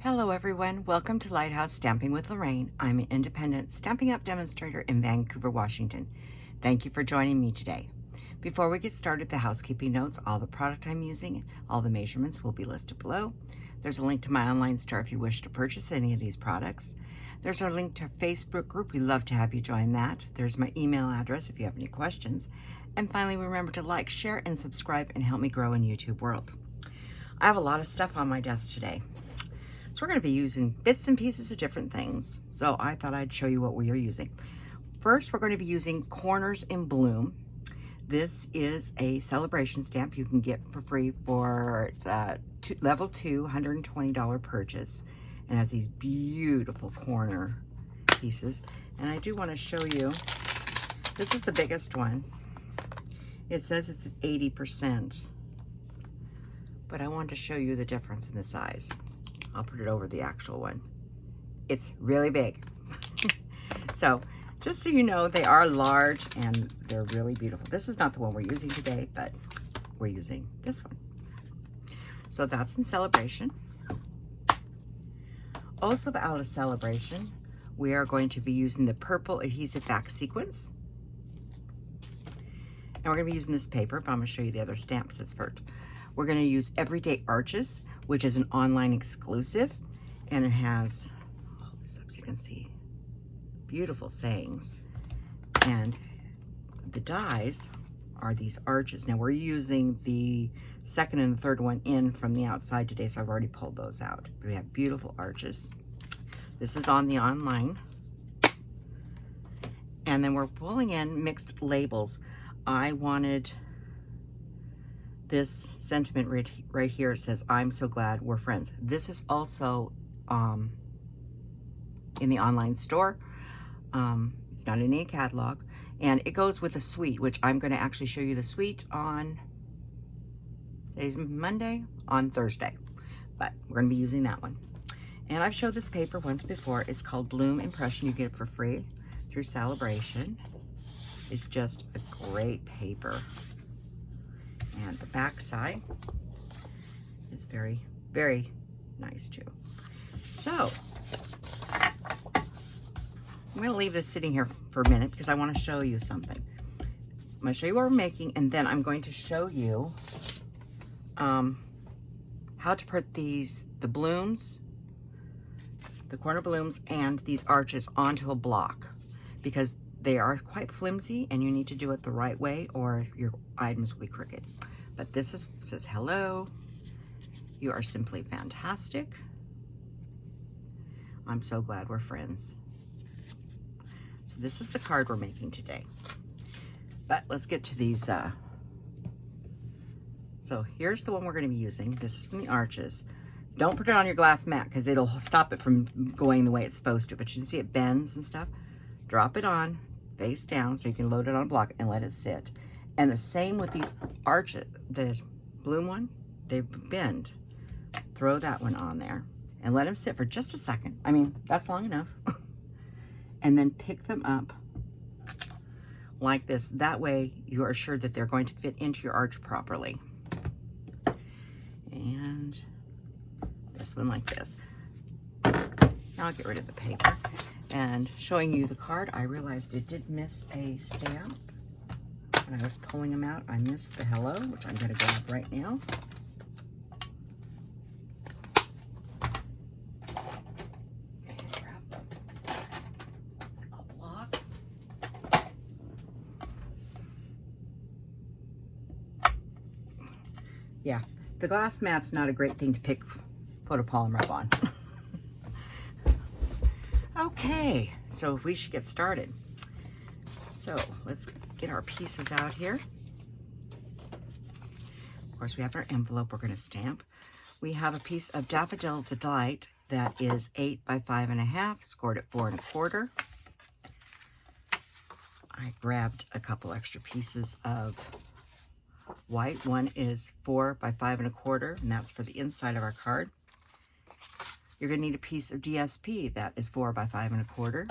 Hello everyone, welcome to Lighthouse Stamping with Lorraine. I'm an independent Stampin' Up! Demonstrator in Vancouver, Washington. Thank you for joining me today. Before we get started, the housekeeping notes, all the product I'm using, all the measurements will be listed below. There's a link to my online store if you wish to purchase any of these products. There's our link to our Facebook group. We'd love to have you join that. There's my email address if you have any questions. And finally, remember to like, share, and subscribe and help me grow in YouTube world. I have a lot of stuff on my desk today. So we're going to be using bits and pieces of different things. So I thought I'd show you what we are using. First, we're going to be using Corners in Bloom. This is a celebration stamp you can get for free for it's a level 2, $120 purchase. And has these beautiful corner pieces. And I do want to show you, this is the biggest one. It says it's 80%. But I wanted to show you the difference in the size. I'll put it over the actual one. It's really big. So just so you know, they are large and they're really beautiful. This is not the one we're using today, but we're using this one. So that's in celebration. Also out of celebration, we are going to be using the purple Adhesive-Backed Sequins. And we're going to be using this paper, but I'm going to show you the other stamp sets first. We're going to use Everyday Arches, which is an online exclusive, and it has, hold this up so you can see, beautiful sayings. And the dies are these arches. Now we're using the second and the third one in from the outside today, so I've already pulled those out. But we have beautiful arches. This is on the online. And then we're pulling in mixed labels. I wanted this sentiment right here. It says, "I'm so glad we're friends." This is also in the online store. It's not in any catalog. And it goes with a suite, which I'm going to actually show you the suite on, today's Monday, on Thursday. But we're going to be using that one. And I've showed this paper once before. It's called Bloom Impression. You get it for free through Celebration. It's just a great paper. And the back side is very, very nice too. So I'm going to leave this sitting here for a minute because I want to show you something. I'm going to show you what we're making, and then I'm going to show you how to put the blooms, the corner blooms, and these arches onto a block, because they are quite flimsy and you need to do it the right way or your items will be crooked. But this says, "Hello, you are simply fantastic. I'm so glad we're friends." So this is the card we're making today. But let's get to these. So here's the one we're going to be using. This is from the arches. Don't put it on your glass mat because it'll stop it from going the way it's supposed to. But you can see it bends and stuff. Drop it on face down so you can load it on a block and let it sit. And the same with these arches, the bloom one, they bend. Throw that one on there and let them sit for just a second. I mean, that's long enough. And then pick them up like this. That way you are sure that they're going to fit into your arch properly. And this one like this. Now I'll get rid of the paper. And showing you the card, I realized it did miss a stamp. When I was pulling them out, I missed the hello, which I'm going to grab right now. And grab a block. Yeah, the glass mat's not a great thing to pick photopolymer on. Okay, so we should get started. So let's get our pieces out here. Of course, we have our envelope we're going to stamp. We have a piece of Daffodil Delight that is 8 by 5.5, scored at 4 1/4. I grabbed a couple extra pieces of white. One is 4 by 5 1/4, and that's for the inside of our card. You're going to need a piece of DSP that is 4 by 5 1/4.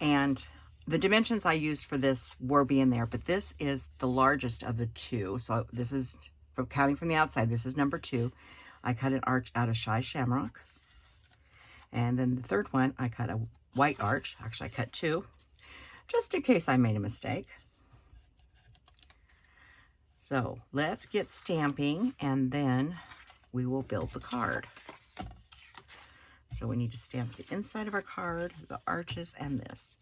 And the dimensions I used for this were being there, but this is the largest of the two. So this is, from counting from the outside, this is number 2. I cut an arch out of Shy Shamrock. And then the third one, I cut a white arch. Actually, I cut two, just in case I made a mistake. So let's get stamping, and then we will build the card. So we need to stamp the inside of our card, the arches, and this.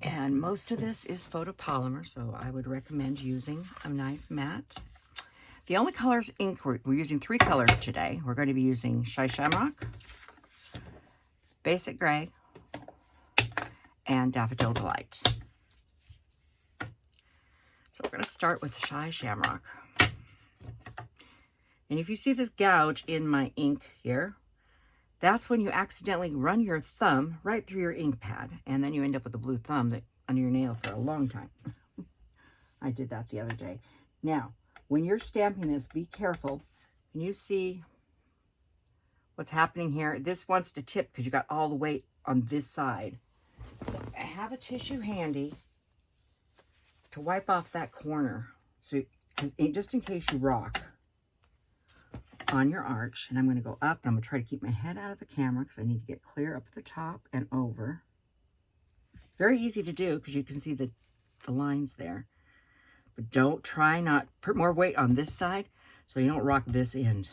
And most of this is photopolymer, so I would recommend using a nice matte. The only colors ink, we're using 3 colors today. We're going to be using Shy Shamrock, Basic Gray, and Daffodil Delight. So we're going to start with Shy Shamrock. And if you see this gouge in my ink here, that's when you accidentally run your thumb right through your ink pad, and then you end up with a blue thumb that under your nail for a long time. I did that the other day. Now, when you're stamping this, be careful. Can you see what's happening here? This wants to tip because you got all the weight on this side. So I have a tissue handy to wipe off that corner, so just in case you rock on your arch. And I'm going to go up, and I'm going to try to keep my head out of the camera because I need to get clear up at the top and over. It's very easy to do because you can see the lines there. But don't try not put more weight on this side so you don't rock this end.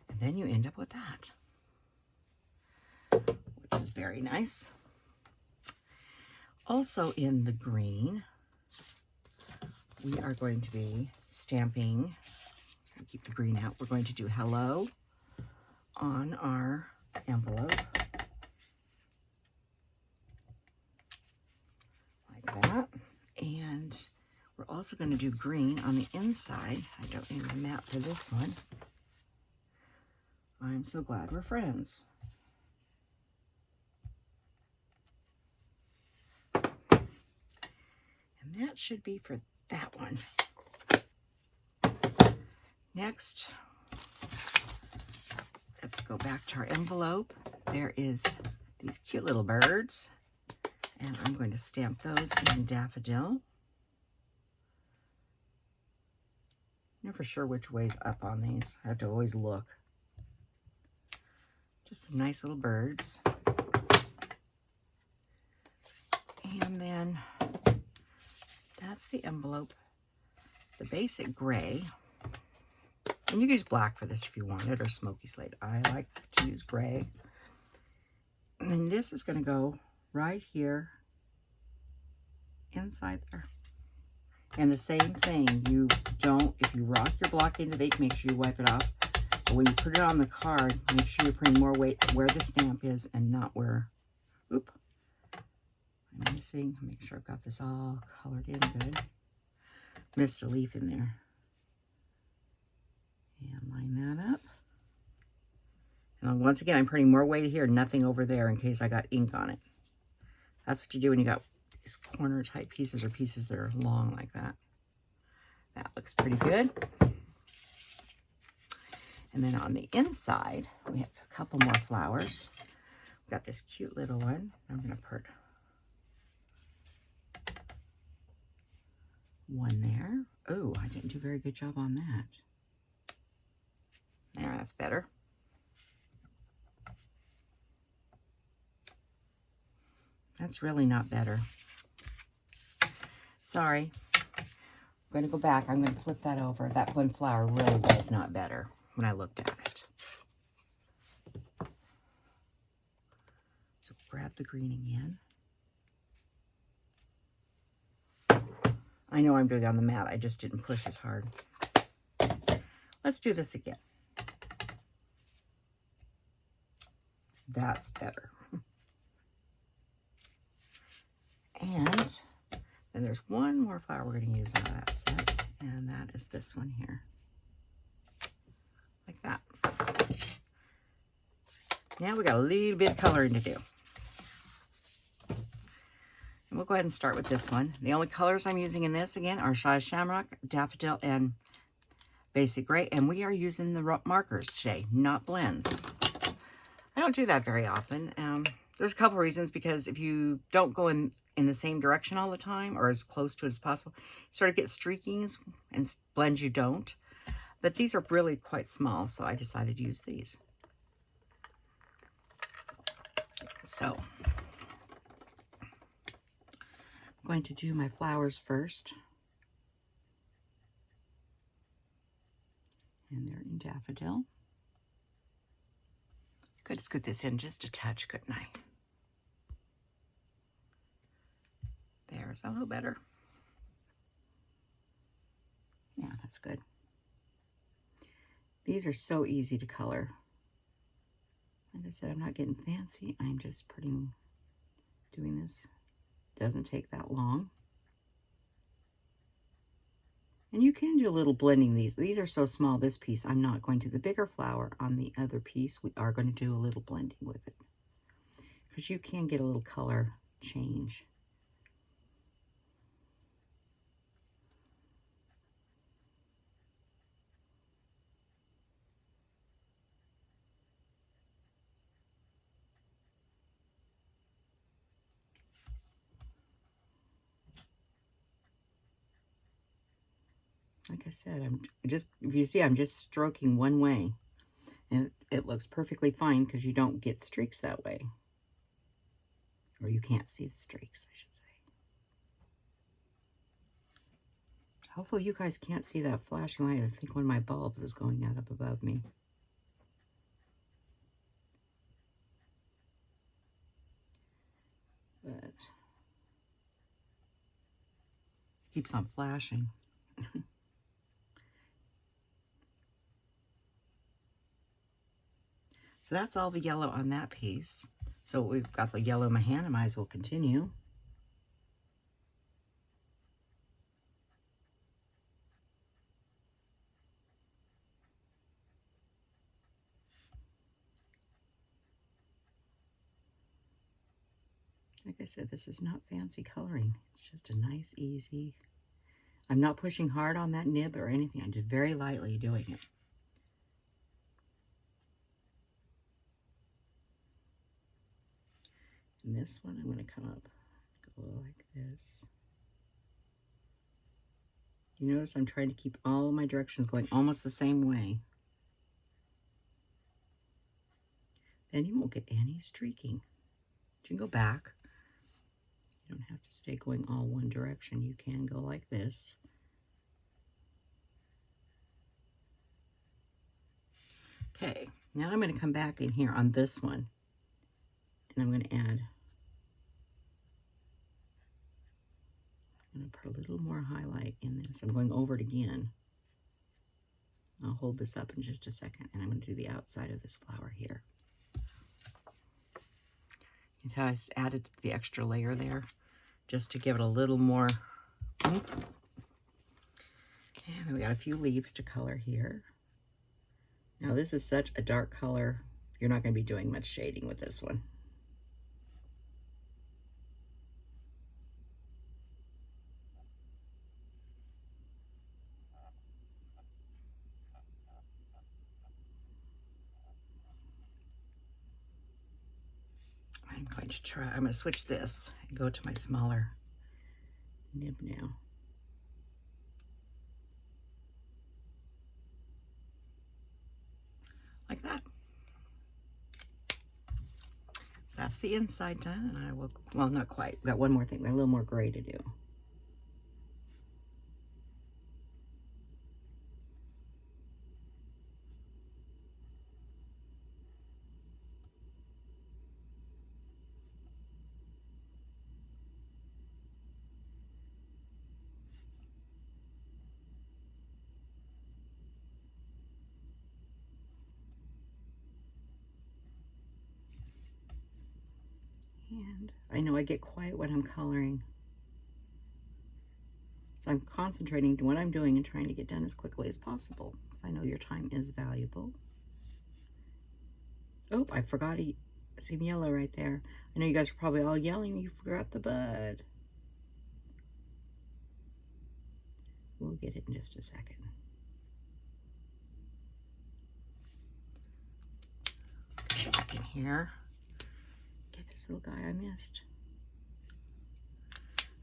And then you end up with that, which is very nice. Also in the green, we are going to be stamping, keep the green out, we're going to do hello on our envelope. Like that. And we're also going to do green on the inside. I don't need a map for this one. I'm so glad we're friends. And that should be for that one. Next, let's go back to our envelope. There is these cute little birds, and I'm going to stamp those in Daffodil. Never sure which way's up on these. I have to always look. Just some nice little birds. And then that's the envelope. The basic gray. And you can use black for this if you want it, or smoky slate. I like to use gray. And then this is going to go right here inside there. And the same thing, if you rock your block into the ink, make sure you wipe it off. But when you put it on the card, make sure you're putting more weight where the stamp is and not where, oop, I'm missing. Make sure I've got this all colored in good. Missed a leaf in there. And line that up. And once again, I'm putting more weight here, nothing over there in case I got ink on it. That's what you do when you got these corner type pieces or pieces that are long like that. That looks pretty good. And then on the inside, we have a couple more flowers. We've got this cute little one. I'm going to put one there. Oh, I didn't do a very good job on that. There, that's better. That's really not better. Sorry. I'm going to go back. I'm going to flip that over. That one flower really was not better when I looked at it. So grab the green again. I know I'm doing it on the mat. I just didn't push as hard. Let's do this again. That's better. And then there's one more flower we're going to use out of that set, and that is this one here. Like that. Now we got a little bit of coloring to do. And we'll go ahead and start with this one. The only colors I'm using in this, again, are Shy Shamrock, Daffodil, and Basic Gray. And we are using the markers today, not blends. I don't do that very often. There's a couple reasons, because if you don't go in the same direction all the time, or as close to it as possible, you sort of get streakings, and blends you don't. But these are really quite small, so I decided to use these. So I'm going to do my flowers first. And they're in daffodil. Could scoot this in just a touch, couldn't I? There's a little better. Yeah, that's good. These are so easy to color. Like I said, I'm not getting fancy. I'm just doing this. Doesn't take that long. And you can do a little blending these. These are so small, this piece, I'm not going to. The bigger flower on the other piece, we are going to do a little blending with it. Because you can get a little color change. Like I said, if you see, I'm just stroking one way. And it looks perfectly fine because you don't get streaks that way. Or you can't see the streaks, I should say. Hopefully you guys can't see that flashing light. I think one of my bulbs is going out up above me. But keeps on flashing. So that's all the yellow on that piece. So we've got the yellow in my hand. I might as well continue. Like I said, this is not fancy coloring. It's just a nice, easy. I'm not pushing hard on that nib or anything. I'm just very lightly doing it. And this one, I'm going to come up, go like this. You notice I'm trying to keep all my directions going almost the same way. Then you won't get any streaking. You can go back. You don't have to stay going all one direction. You can go like this. Okay, now I'm going to come back in here on this one. And I'm going to add, I'm going to put a little more highlight in this. I'm going over it again. I'll hold this up in just a second, and I'm going to do the outside of this flower here. You see how I added the extra layer there, just to give it a little more oomph. And then we got a few leaves to color here. Now this is such a dark color, you're not going to be doing much shading with this one. I'm going to switch this and go to my smaller nib now. Like that. So that's the inside done, and I will, well, not quite. We've got one more thing. We've got a little more gray to do. And I know I get quiet when I'm coloring. So I'm concentrating on what I'm doing and trying to get done as quickly as possible, because I know your time is valuable. Oh, I forgot some yellow right there. I know you guys are probably all yelling, you forgot the bud. We'll get it in just a second. Get back in here. Get this little guy I missed.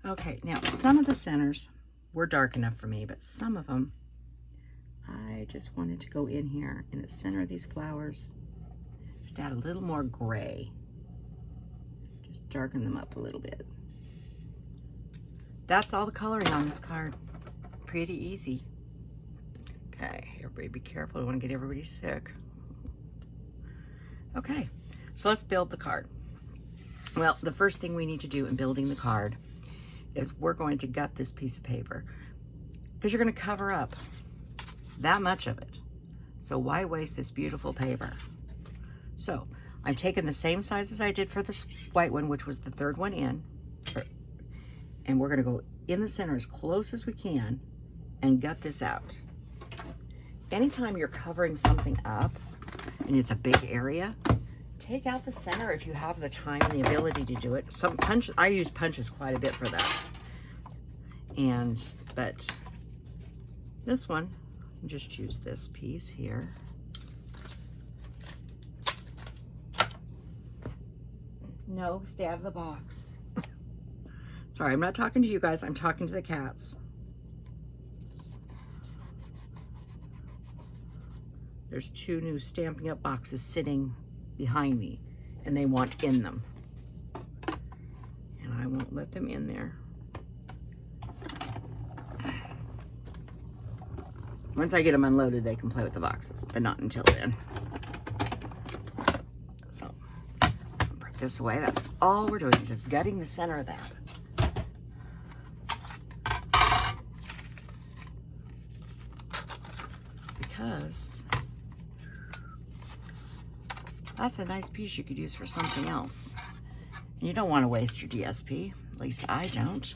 Okay, now some of the centers were dark enough for me, but some of them, I just wanted to go in here in the center of these flowers, just add a little more gray. Just darken them up a little bit. That's all the coloring on this card. Pretty easy. Okay, everybody be careful. I don't want to get everybody sick. Okay, so let's build the card. Well, the first thing we need to do in building the card is we're going to gut this piece of paper because you're going to cover up that much of it. So why waste this beautiful paper? So I'm taking the same size as I did for this white one, which was the third one in, and we're going to go in the center as close as we can and gut this out. Anytime you're covering something up and it's a big area, take out the center if you have the time and the ability to do it. Some punch, I use punches quite a bit for that. But this one, just use this piece here. No, stay out of the box. Sorry, I'm not talking to you guys, I'm talking to the cats. There's 2 new Stampin' Up boxes sitting behind me, and they want in them. And I won't let them in there. Once I get them unloaded, they can play with the boxes, but not until then. So, put this away. That's all we're doing, just gutting the center of that. Because that's a nice piece you could use for something else. And you don't want to waste your DSP. At least I don't.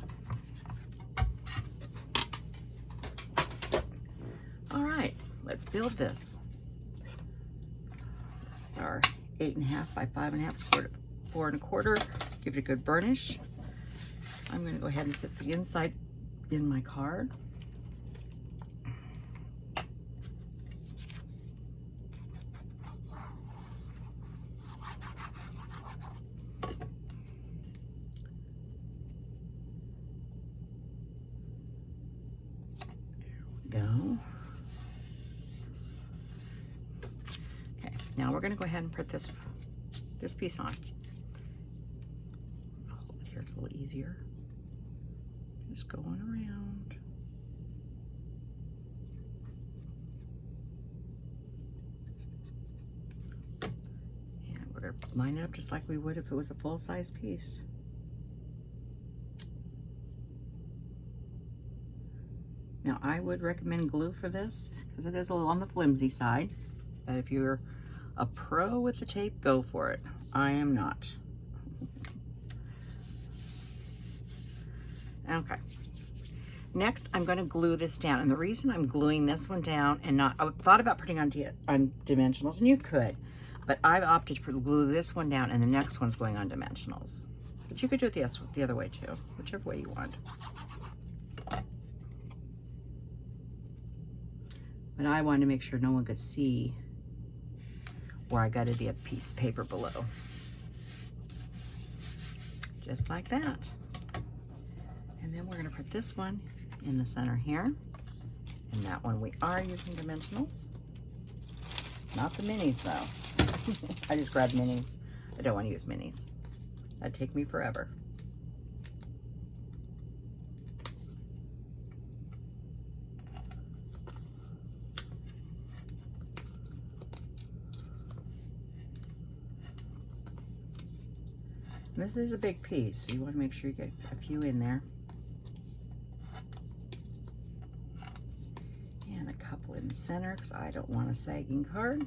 All right, let's build this. This is our 8.5 by 5.5 squared 4 1/4. Give it a good burnish. I'm going to go ahead and set the inside in my card. Go. Okay, now we're going to go ahead and put this piece on. I'll hold it here, it's a little easier. Just going around. And we're going to line it up just like we would if it was a full-size piece. Now, I would recommend glue for this because it is a little on the flimsy side. But if you're a pro with the tape, go for it. I am not. Okay. Next, I'm going to glue this down. And the reason I'm gluing this one down and not, I thought about putting on dimensionals, and you could, but I've opted to glue this one down and the next one's going on dimensionals. But you could do it the other way too, whichever way you want. But I wanted to make sure no one could see where I gutted the piece of paper below. Just like that. And then we're going to put this one in the center here. And that one we are using dimensionals. Not the minis though. I just grabbed minis. I don't want to use minis. That'd take me forever. This is a big piece, so you want to make sure you get a few in there. And a couple in the center, because I don't want a sagging card.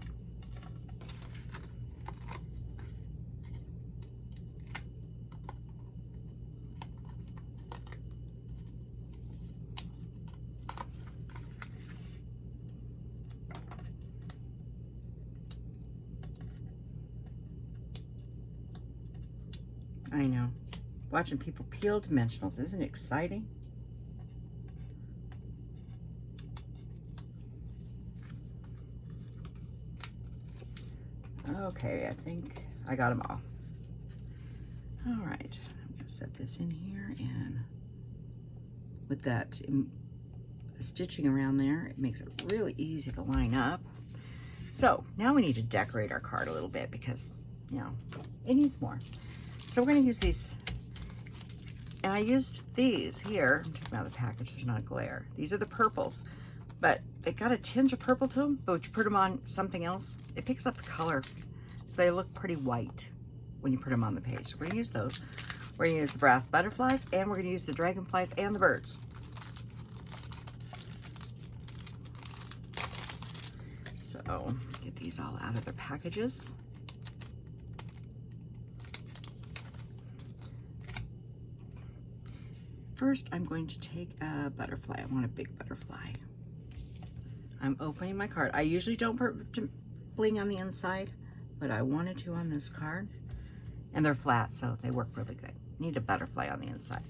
I know. Watching people peel dimensionals, isn't it exciting? Okay, I think I got them all. All right, I'm gonna set this in here, and with that stitching around there, it makes it really easy to line up. So now we need to decorate our card a little bit because, you know, it needs more. So we're going to use these. And I used these here. I'm taking them out of the package, there's not a glare. These are the purples, but they got a tinge of purple to them, but when you put them on something else, it picks up the color. So they look pretty white when you put them on the page. So we're gonna use those. We're gonna use the brass butterflies, and we're gonna use the dragonflies and the birds. So get these all out of their packages. First, I'm going to take a butterfly. I want a big butterfly. I'm opening my card. I usually don't put bling on the inside, but I wanted to on this card. And they're flat, so they work really good. Need a butterfly on the inside.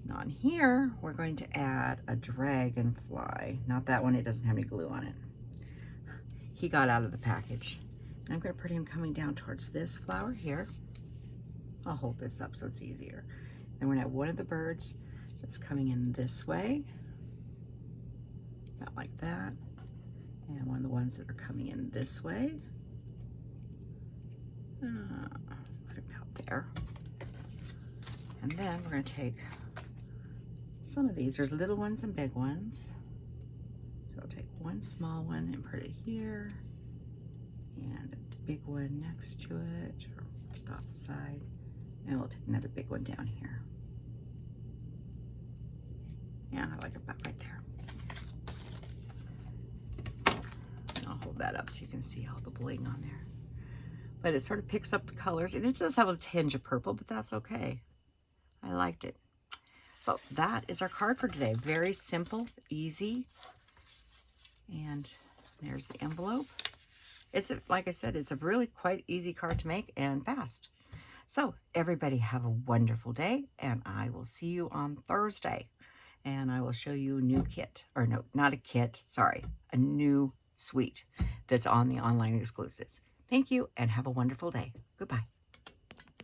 And on here, we're going to add a dragonfly. Not that one, it doesn't have any glue on it. He got out of the package. And I'm going to put him coming down towards this flower here. I'll hold this up so it's easier. And we're gonna have one of the birds that's coming in this way, about like that, and one of the ones that are coming in this way, about there. And then we're gonna take some of these. There's little ones and big ones. So I'll take one small one and put it here, and a big one next to it, or just off the side. And we'll take another big one down here. Yeah, I like it about right there. And I'll hold that up so you can see all the bling on there. But it sort of picks up the colors. It does have a tinge of purple, but that's okay. I liked it. So that is our card for today. Very simple, easy. And there's the envelope. It's, like I said, it's a really quite easy card to make and fast. So everybody have a wonderful day, and I will see you on Thursday. And I will show you a new kit, or no, not a kit, sorry, a new suite that's on the online exclusives. Thank you, and have a wonderful day. Goodbye.